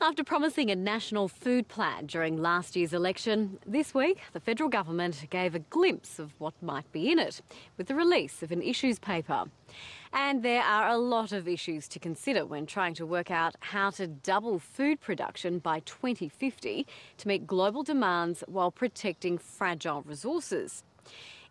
After promising a national food plan during last year's election, this week the federal government gave a glimpse of what might be in it with the release of an issues paper. And there are a lot of issues to consider when trying to work out how to double food production by 2050 to meet global demands while protecting fragile resources.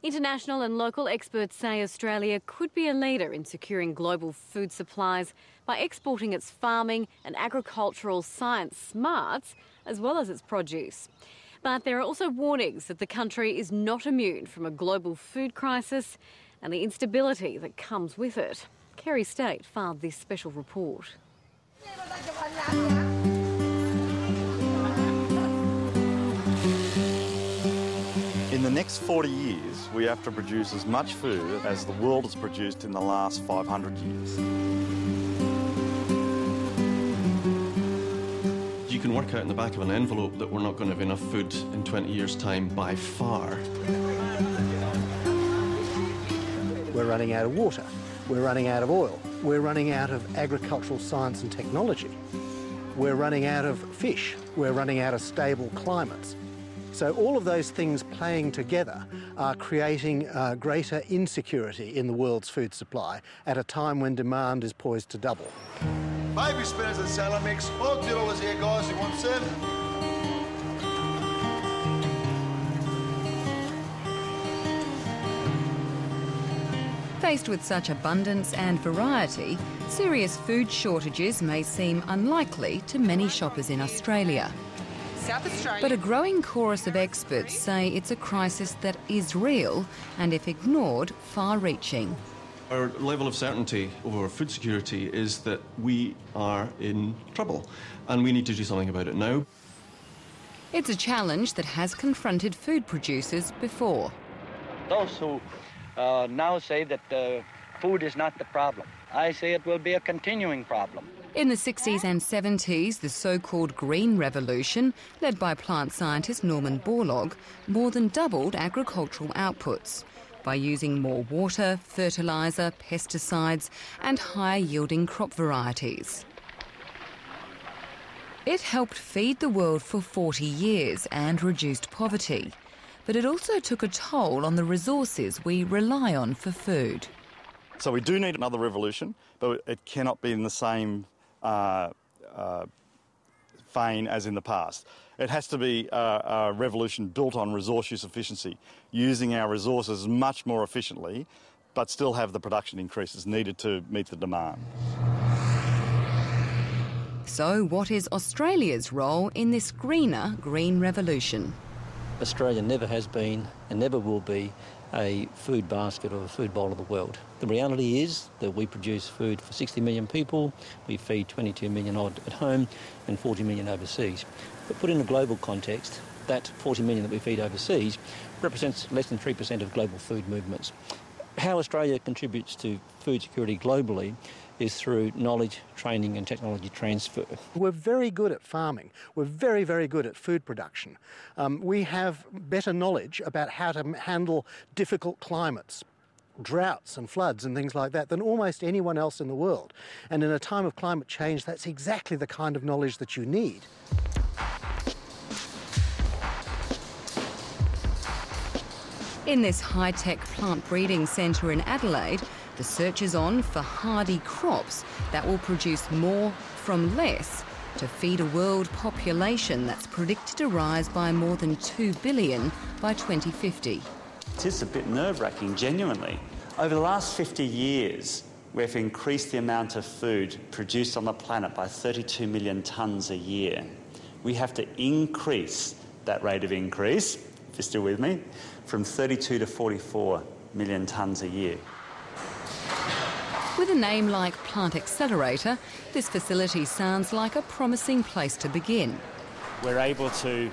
International and local experts say Australia could be a leader in securing global food supplies by exporting its farming and agricultural science smarts as well as its produce. But there are also warnings that the country is not immune from a global food crisis and the instability that comes with it. Kerry State filed this special report. In the next 40 years, we have to produce as much food as the world has produced in the last 500 years. You can work out in the back of an envelope that we're not going to have enough food in 20 years' time by far. We're running out of water, we're running out of oil, we're running out of agricultural science and technology, we're running out of fish, we're running out of stable climates. So all of those things playing together are creating greater insecurity in the world's food supply at a time when demand is poised to double. Baby spinners and salad mix. All $2 here, guys. You want some? Faced with such abundance and variety, serious food shortages may seem unlikely to many shoppers in Australia. South Australia. But a growing chorus of experts say it's a crisis that is real and, if ignored, far-reaching. Our level of certainty over food security is that we are in trouble and we need to do something about it now. It's a challenge that has confronted food producers before. Those who now say that food is not the problem, I say it will be a continuing problem. In the 60s and 70s, the so-called Green Revolution, led by plant scientist Norman Borlaug, more than doubled agricultural outputs by using more water, fertiliser, pesticides and higher-yielding crop varieties. It helped feed the world for 40 years and reduced poverty, but it also took a toll on the resources we rely on for food. So we do need another revolution, but it cannot be in the same vein as in the past. It has to be a revolution built on resource use efficiency, using our resources much more efficiently, but still have the production increases needed to meet the demand. So what is Australia's role in this greener green revolution? Australia never has been and never will be a food basket or a food bowl of the world. The reality is that we produce food for 60 million people, we feed 22 million odd at home and 40 million overseas. But put in a global context, that 40 million that we feed overseas represents less than 3% of global food movements. How Australia contributes to food security globally is through knowledge, training and technology transfer. We're very good at farming. We're very, very good at food production. We have better knowledge about how to handle difficult climates, droughts and floods and things like that than almost anyone else in the world. And in a time of climate change, that's exactly the kind of knowledge that you need. In this high-tech plant breeding centre in Adelaide, the search is on for hardy crops that will produce more from less to feed a world population that's predicted to rise by more than 2 billion by 2050. It is a bit nerve-wracking, genuinely. Over the last 50 years, we've increased the amount of food produced on the planet by 32 million tonnes a year. We have to increase that rate of increase, if you're still with me, from 32 to 44 million tonnes a year. With a name like Plant Accelerator, this facility sounds like a promising place to begin. We're able to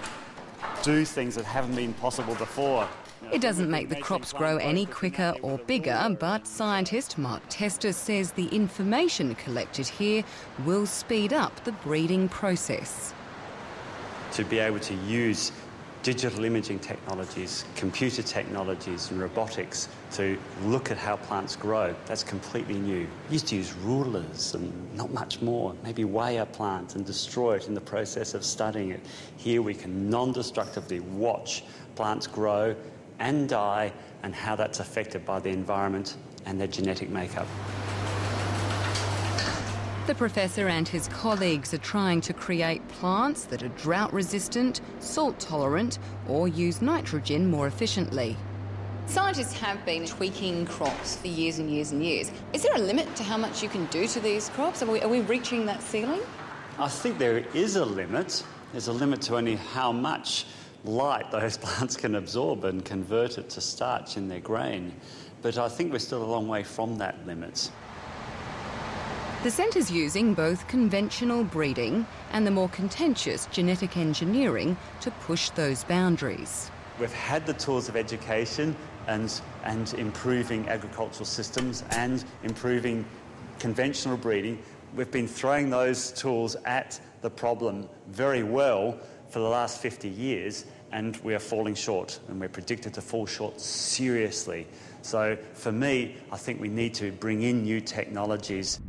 do things that haven't been possible before. It doesn't make the crops grow any quicker or bigger, but scientist Mark Tester says the information collected here will speed up the breeding process. To be able to use digital imaging technologies, computer technologies and robotics to look at how plants grow. That's completely new. We used to use rulers and not much more, maybe weigh a plant and destroy it in the process of studying it. Here we can non-destructively watch plants grow and die and how that's affected by the environment and their genetic makeup. The professor and his colleagues are trying to create plants that are drought-resistant, salt-tolerant, or use nitrogen more efficiently. Scientists have been tweaking crops for years and years and years. Is there a limit to how much you can do to these crops? Are we reaching that ceiling? I think there is a limit. There's a limit to only how much light those plants can absorb and convert it to starch in their grain. But I think we're still a long way from that limit. The centre's using both conventional breeding and the more contentious genetic engineering to push those boundaries. We've had the tools of education and improving agricultural systems and improving conventional breeding. We've been throwing those tools at the problem very well for the last 50 years, and we are falling short, and we're predicted to fall short seriously. So for me, I think we need to bring in new technologies.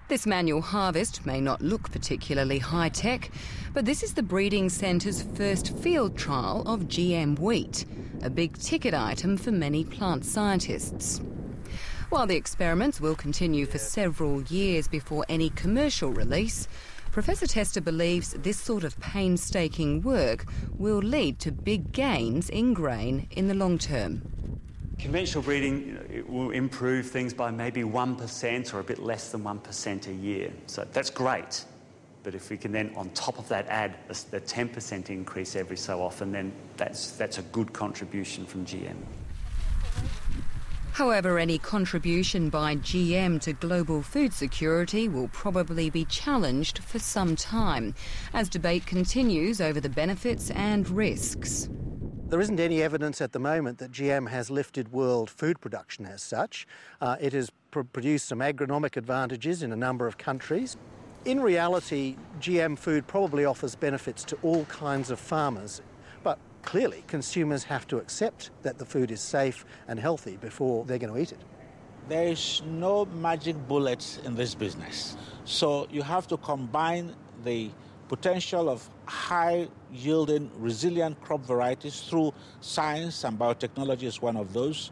This manual harvest may not look particularly high-tech, but this is the breeding centre's first field trial of GM wheat, a big-ticket item for many plant scientists. While the experiments will continue for several years before any commercial release, Professor Tester believes this sort of painstaking work will lead to big gains in grain in the long term. Conventional breeding, it will improve things by maybe 1% or a bit less than 1% a year. So that's great. But if we can then, on top of that, add a 10% increase every so often, then that's a good contribution from GM. However, any contribution by GM to global food security will probably be challenged for some time, as debate continues over the benefits and risks. There isn't any evidence at the moment that GM has lifted world food production as such. It has produced some agronomic advantages in a number of countries. In reality, GM food probably offers benefits to all kinds of farmers, but clearly consumers have to accept that the food is safe and healthy before they're going to eat it. There is no magic bullet in this business. So you have to combine the potential of high-yielding, resilient crop varieties through science, and biotechnology is one of those,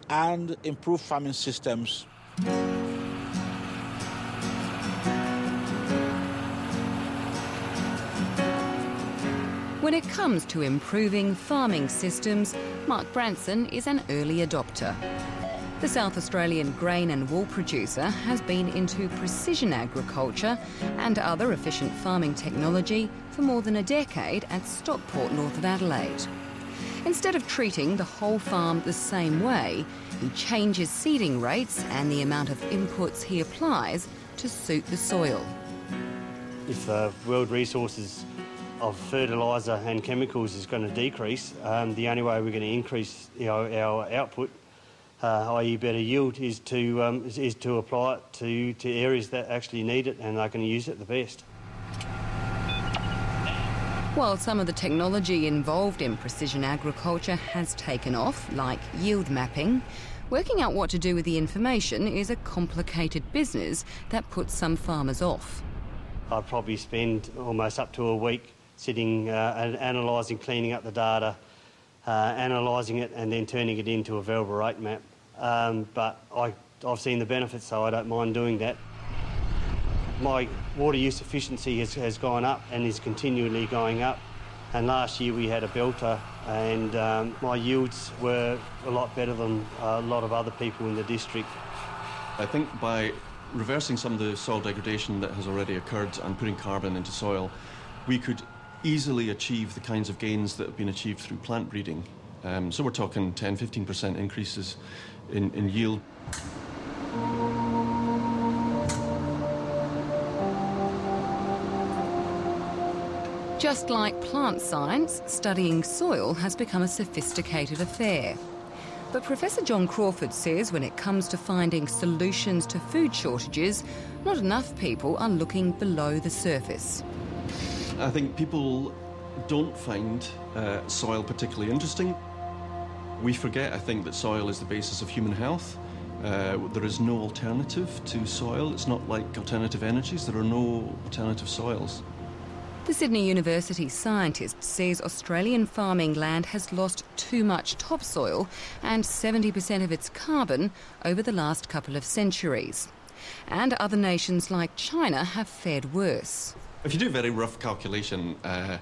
and improve farming systems. When it comes to improving farming systems, Mark Branson is an early adopter. The South Australian grain and wool producer has been into precision agriculture and other efficient farming technology for more than a decade at Stockport, north of Adelaide. Instead of treating the whole farm the same way, he changes seeding rates and the amount of inputs he applies to suit the soil. If the world resources of fertiliser and chemicals is going to decrease, the only way we're going to increase our output, i.e. better yield, is to apply it to areas that actually need it and are going to use it the best. While some of the technology involved in precision agriculture has taken off, like yield mapping, working out what to do with the information is a complicated business that puts some farmers off. I'd probably spend almost up to a week sitting and analysing, cleaning up the data, analysing it and then turning it into a variable rate map. But I've seen the benefits, so I don't mind doing that. My water use efficiency has gone up and is continually going up. And last year we had a belter and my yields were a lot better than a lot of other people in the district. I think by reversing some of the soil degradation that has already occurred and putting carbon into soil, we could easily achieve the kinds of gains that have been achieved through plant breeding. So we're talking 10-15% increases in yield. Just like plant science, studying soil has become a sophisticated affair. But Professor John Crawford says when it comes to finding solutions to food shortages, not enough people are looking below the surface. I think people don't find soil particularly interesting. We forget, I think, that soil is the basis of human health. There is no alternative to soil. It's not like alternative energies. There are no alternative soils. The Sydney University scientist says Australian farming land has lost too much topsoil and 70% of its carbon over the last couple of centuries. And other nations like China have fared worse. If you do a very rough calculation about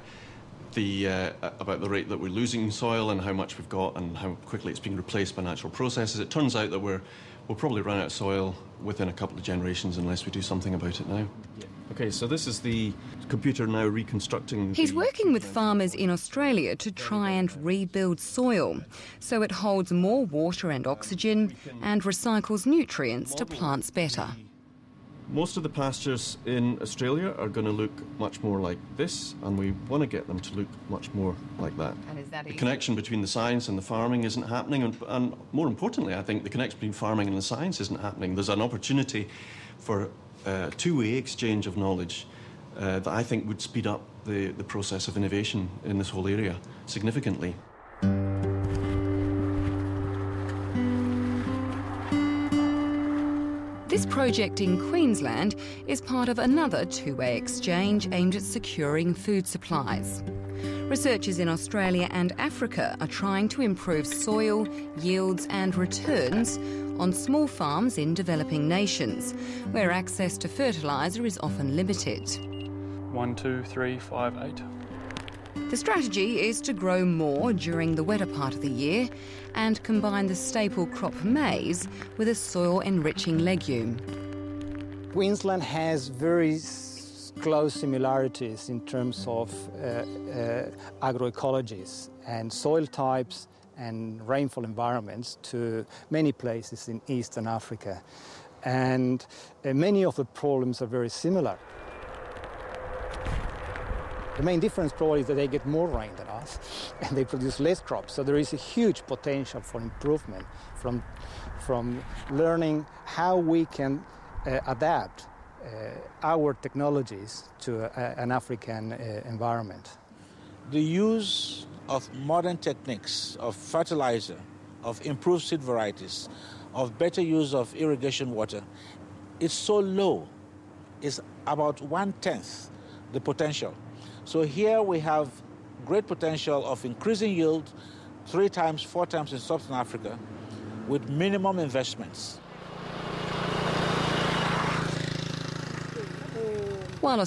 the rate that we're losing soil and how much we've got and how quickly it's being replaced by natural processes, it turns out that we'll probably run out of soil within a couple of generations unless we do something about it now. OK, so this is the computer now reconstructing... He's working with farmers in Australia to try and rebuild soil so it holds more water and oxygen and recycles nutrients to plants better. Most of the pastures in Australia are going to look much more like this, and we want to get them to look much more like that. And is that the easy? Connection between the science and the farming isn't happening, and more importantly, I think the connection between farming and the science isn't happening. There's an opportunity for two-way exchange of knowledge that I think would speed up the process of innovation in this whole area significantly. This project in Queensland is part of another two-way exchange aimed at securing food supplies. Researchers in Australia and Africa are trying to improve soil, yields and returns on small farms in developing nations, where access to fertiliser is often limited. 1, 2, 3, 5, 8. The strategy is to grow more during the wetter part of the year and combine the staple crop maize with a soil-enriching legume. Queensland has very close similarities in terms of agroecologies and soil types and rainfall environments to many places in Eastern Africa. And many of the problems are very similar. The main difference probably is that they get more rain than us and they produce less crops. So there is a huge potential for improvement from learning how we can adapt our technologies to an African environment. The use of modern techniques, of fertilizer, of improved seed varieties, of better use of irrigation water, is so low. It's about 1/10 the potential. So here we have great potential of increasing yield 3 times, 4 times in Sub-Saharan Africa with minimum investments. While